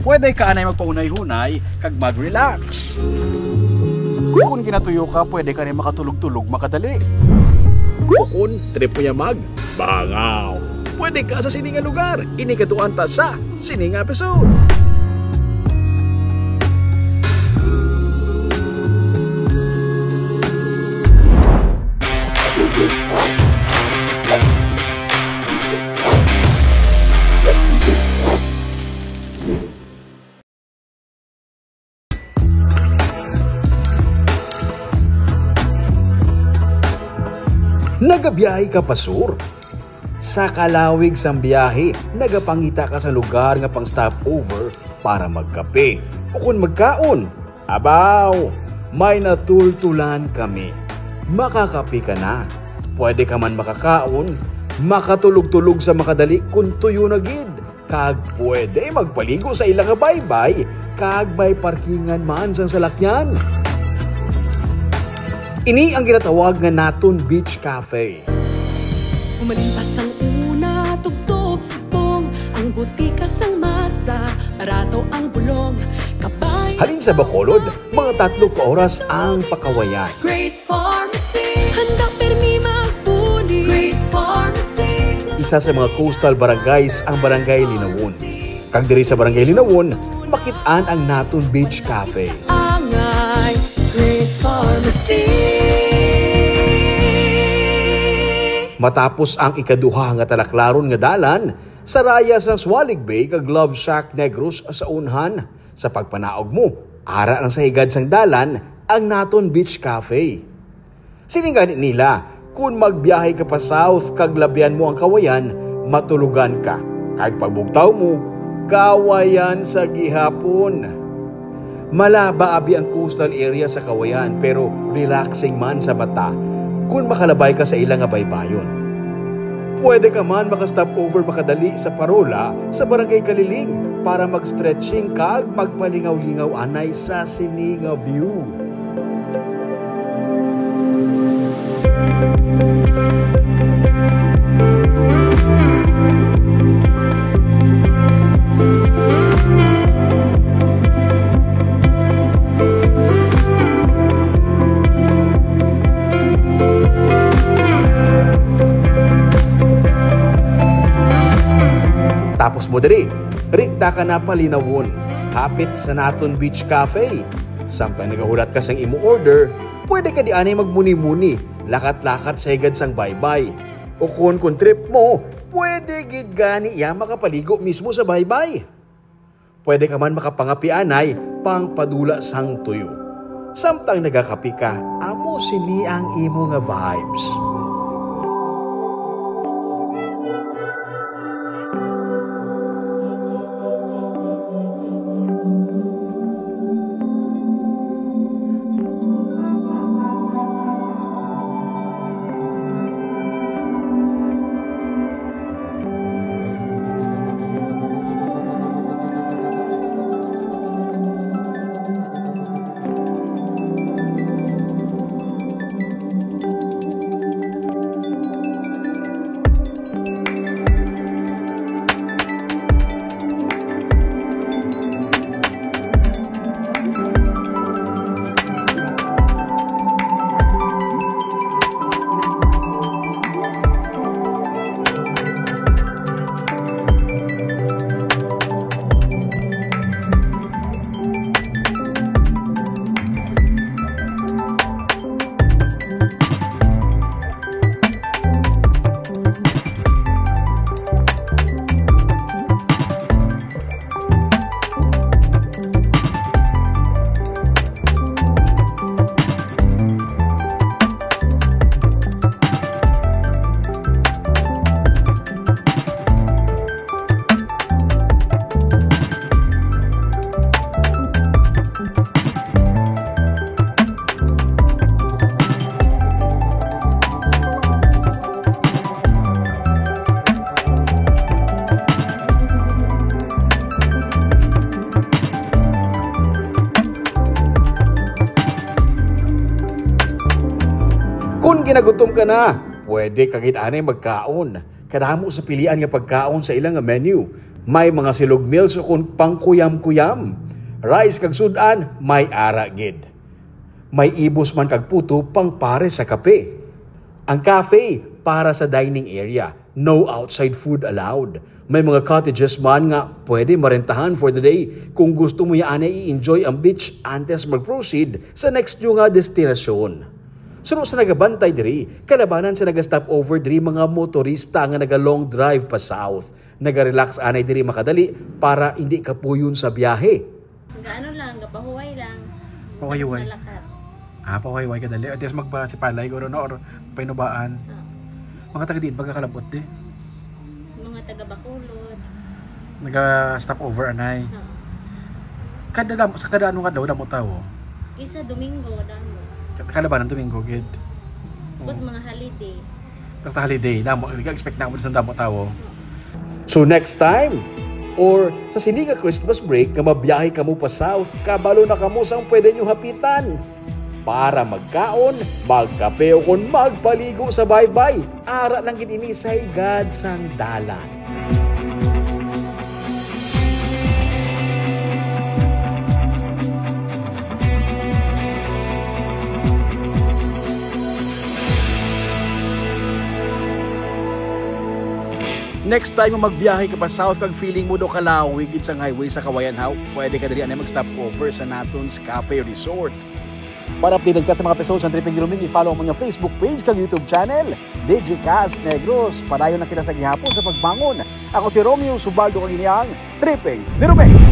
pwede ka anay magpaunay-hunay kag mag-relax. Kung kinatuyo ka, pwede ka rin makatulog-tulog makadali. O kung trip mo mag bangaw, pwede ka sa sininga lugar. Inikatuan ta sa sininga episode. Nagabiyahe ka pa sur. Sa kalawig sang biyahe, nagapangita ka sa lugar nga pang stopover para magkape. O kung magkaon, abaw, may natultulan kami. Makakape ka na. Pwede ka man makakaon, makatulog-tulog sa makadali kung tuyo na gid. Kag pwede magpaligo sa ilang baybay, kag may parkingan man sang salakyan. Ini ang ginatawag nga Naton Beach Cafe. Umalimpas ang una, tugtog subong, ang butika sang masa, barato ang bulong, kabay. Halin sa Bacolod, mga 3 oras ang pakawayan. Grace Pharmacy, handa permi magpuli. Grace Pharmacy. Isa sa mga coastal barangays ang Barangay Linawon. Kag diri sa Barangay Linawon, makit-an ang Naton Beach Cafe. Angay, Grace Pharmacy. Matapos ang ikaduha nga talaklaron nga dalan, saraya sa Swalig Bay kag Love Shack Negros sa unhan. Sa pagpanaog mo, ara ng sa higad sang dalan ang Naton Beach Cafe. Sininggan nila, kung magbiyahe ka pa south kag labyan mo ang kawayan, matulugan ka. Kahit pagbugtaw mo, kawayan sa gihapon. Malaba abi ang coastal area sa kawayan pero relaxing man sa mata kung makalabay ka sa ilang baybayon. Pwede ka man makastop over makadali sa Parola sa Barangay Kaliling para mag-stretching kag magpalingaw-lingaw anay sa sininga view. Tapos mo diri, rikta ka na palinawon, hapit sa Naton Beach Cafe. Samtang nagahulat ka sang imo order, pwede ka di anay magmuni-muni, lakat-lakat sa higad sang baybay. O kung trip mo, pwede gid gani iya makapaligo mismo sa baybay. Pwede ka man makapangapi anay, pangpadula sang tuyo. Samtang nagakapi ka, amo sini ang imo nga vibes. ginagutom ka na, pwede kagit anay magkaon. Kadamo sa pilian nga pagkaon sa ilang menu. May mga silog meals o kung pangkuyam-kuyam. Rice kag sudan, may ara gid. May ibos man kag puto pang pare sa kape. Ang cafe para sa dining area. No outside food allowed. May mga cottages man nga pwede marentahan for the day kung gusto mo yan i-enjoy ang beach antes mag-proceed sa next nyo nga destinasyon. Suno sa nagabantay diri, kalabanan sa naga-stop over diri mga motorista nga naga-long drive pa south. Naga-relax anay diri makadali para hindi kapuyon sa biyahe. Gaano lang, gapahuway lang. Pahuway-huway. Bakas malakat. Pahuway ka dali. At least magpasipalay ko or painubaan. Mga taga-diin, pagkakalabot di. Mga taga-Bacolod. Naga-stop over anay. Sa kada ano nga daw, damo tao. Isa Domingo, damo. Kalabanan Domingo, gid. Tapos mga holiday. Tapos na holiday, nag-expect na ako sa damo tao. So next time, or sa Siniga Christmas break nga mabiyahe kamo pa south, kabalo na kamo sang pwede nyo hapitan. Para magkaon, magkape o kung magpaligo sa baybay. Ara lang gid ini sa higad sang dalan. Next time mo magbiyahe ka pa south kag feeling mo do kalawig gid sang highway sa Kawayan How, pwede ka diri anay mag-stop over sa Natons Cafe Resort. Para updated ka sa mga episodes ng Tripping Grooming, i-follow mo ang Facebook page kag YouTube channel, DJ Cas Negros. Padayon na kita sa gihapon sa pagbangon. Ako si Romeo Subaldo kag iniyang Tripping Grooming.